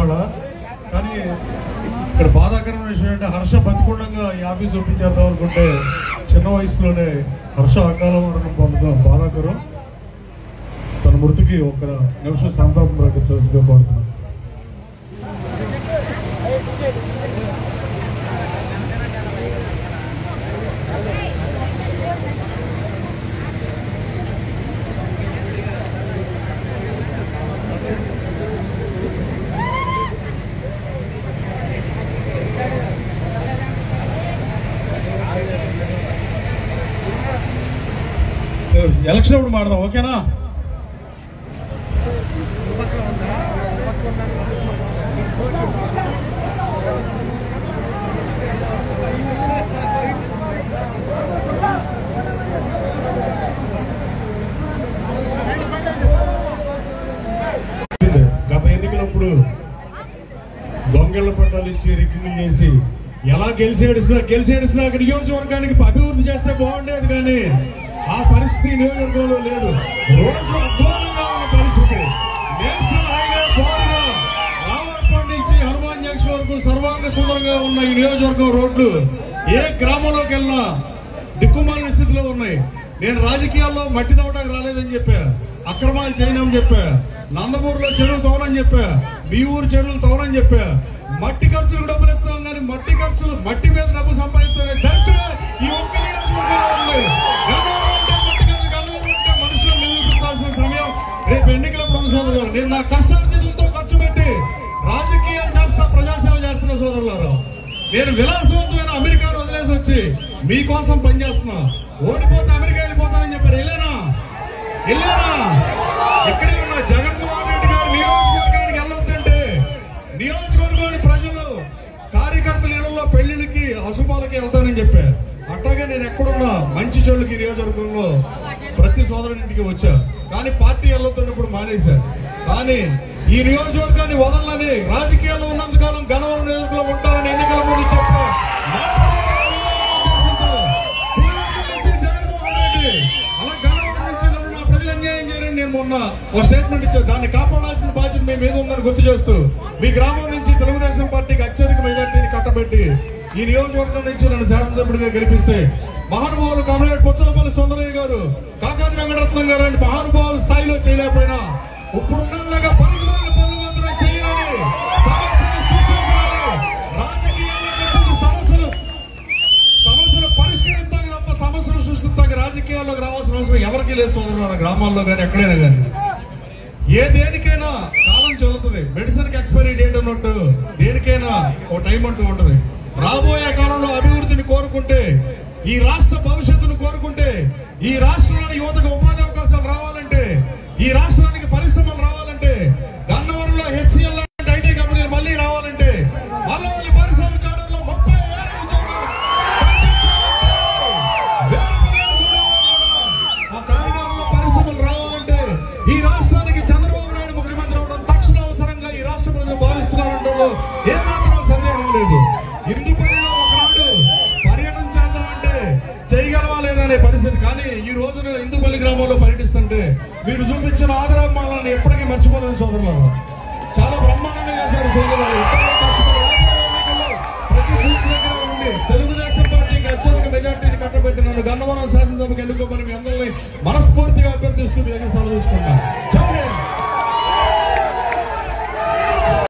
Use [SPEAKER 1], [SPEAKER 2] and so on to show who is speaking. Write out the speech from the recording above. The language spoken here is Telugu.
[SPEAKER 1] విజయవాడ. కానీ ఇక్కడ బాధాకరమైన విషయం అంటే హర్ష బతికుండంగా ఈ ఆఫీస్ ఓపెన్ చేద్దాం అనుకుంటే చిన్న వయసులోనే హర్ష అకాల మరణం పొందడం బాధాకరం. తన మృతికి ఒక నిమిషం సంతాపం ప్రకటించాల్సిందిగా కోరుతున్నాను. ఎలక్షన్ అప్పుడు మాడదాం, ఓకేనా? గత ఎన్నికలప్పుడు దొంగల పట్టాలు ఇచ్చి రిగ్గింగ్ చేసి ఎలా గెలిచేడిసినా అక్కడ నియోజకవర్గానికి అభివృద్ధి చేస్తే బాగుండేది, కానీ ఆ పరిస్థితి నియోజకవర్గంలో లేదు. రోడ్లు అధ్వానంగా ఉన్న పరిస్థితి. నేషనల్ హైవే బోర్డుగా రామప్పటి నుంచి హనుమాన్ జంక్షన్ వరకు సర్వాంగ సుందరంగా ఉన్న ఈ నియోజకవర్గం రోడ్లు ఏ గ్రామంలోకి వెళ్ళినా దిక్కుమాలిన స్థితిలో ఉన్నాయి. నేను రాజకీయాల్లో మట్టి తవ్వడానికి రాలేదని చెప్పా, అక్రమాలు చేయనని చెప్పా, నందమూరులో చెరువు తవ్వనని చెప్పా, మీ ఊరు చెరువులు తవ్వనని చెప్పా, మట్టి ఖర్చులకు డబ్బులు ఎత్తాం కానీ మట్టి మీద డబ్బు సంపాదిస్తానే దరిద్రం ఈ ఒక్క నియోజకవర్గంలో ఉంది. మనుషులు నిరూపించాల్సిన సమయం రేపు ఎన్నికలప్పుడు ఉంది సోదరులు. నేను నా కష్టార్జితంతో ఖర్చు పెట్టి రాజకీయం చేస్తా, ప్రజాసేవ చేస్తున్న సోదరులారు. నేను విలాసవంతమైన అమెరికాను వదిలేసి వచ్చి మీకోసం పనిచేస్తున్నా. ఓడిపోతే అమెరికా వెళ్ళిపోతానని చెప్పారు, వెళ్ళానా? ఎక్కడే ఉన్నా జగన్మోహన్ రెడ్డి గారు నియోజకవర్గానికి వెళ్ళొద్దంటే నియోజకవర్గంలోని ప్రజలు కార్యకర్తల ఇళ్లలో పెళ్లిళ్ళకి అశుభాలకి వెళ్తానని చెప్పారు. అట్లాగే నేను ఎక్కడున్నా మంచి చెడులకి నియోజకవర్గంలో ప్రతి సోదరుడింటికి వచ్చా, కానీ పార్టీ వెళ్ళొద్దన్నప్పుడు మానేశారు. కానీ ఈ నియోజకవర్గాన్ని వదలని రాజకీయాల్లో ఉన్నంతకాలం గణవరం నియోజకవర్గంలో ఉంటారని ఎన్నికల ముందు చెప్పారు. అలా గణవరం నుంచి నా ప్రజలు అన్యాయం చేయాలని నేను మొన్న ఒక స్టేట్మెంట్ ఇచ్చాను. దాన్ని కాపాడాల్సిన బాధ్యత మేము మీద ఉందని గుర్తు చేస్తూ మీ గ్రామం నుంచి తెలుగుదేశం పార్టీకి అత్యధిక మెజార్టీని కట్టబెట్టి ఈ నియోజకవర్గం నుంచి నన్ను శాసనసభ్యుడిగా గెలిపిస్తే మహానుభావులు కామ్రేడ్ పుచ్చలపల్లి సుందరయ్య గారు, కాకాని వెంకటరత్నం గారు అంటే మహానుభావుల స్థాయిలో చేయలేకపోయినా ఇప్పుడున్నలాగా పరుగుమాల పనులు మాత్రం చేయాలని సమస్యలు పరిష్కరిస్తాక తప్ప సమస్యలు సృష్టిస్తాక రాజకీయాల్లోకి రావాల్సిన అవసరం ఎవరికీ లేదు సోదరులారా. గ్రామాల్లో కానీ ఎక్కడైనా కానీ ఏ దేనికైనా కాలం చెల్లుతుంది. మెడిసిన్ కి ఎక్స్పైరీ డేట్ అన్నట్టు దేనికైనా ఒక టైం అంటూ ఉంటుంది. రాబోయే కాలంలో అభివృద్ధిని కోరుకుంటే, ఈ రాష్ట్ర భవిష్యత్తును కోరుకుంటే, ఈ రాష్ట్రంలోని యువతకు ఉపాధి అవకాశాలు రావాలంటే, ఈ రాష్ట్రానికి పరిశ్రమలు రావాలంటే, గన్నవరంలో హెచ్సిఎల్ లాంటి ఐటీ కంపెనీలు మళ్ళీ రావాలంటే, మల్లవల్లి పరిశ్రమ చాడర్లో 30,000 ఆ కార్యక్రమంలో పరిశ్రమలు రావాలంటే, ఈ రాష్ట్రానికి చంద్రబాబు నాయుడు ముఖ్యమంత్రి అవడం తక్షణ అవసరంగా ఈ రాష్ట్ర ప్రజలు భావిస్తున్నారంటూ ఏమాత్రం సందేహం లేదు. ఇందుపల్లిలో ఒకనాడు పర్యటన చేద్దామంటే చేయగలవా లేదనే పరిస్థితి. కానీ ఈ రోజున ఇందుపల్లి గ్రామంలో పర్యటిస్తుంటే మీరు చూపించిన ఆదరాభిమానాలను ఎప్పటికీ మర్చిపోలేదు సోదరులారు. చాలా బ్రహ్మాండంగా చేశారు సోదరులారు. ప్రతి బూత్ దగ్గర ఉండి తెలుగుదేశం పార్టీకి అత్యధిక మెజార్టీని కట్టబెట్టి నన్ను గన్నవరం శాసనసభకు ఎన్నుకోమని మీ అందరినీ మనస్ఫూర్తిగా అభ్యర్థిస్తూ చూసుకుంటాను.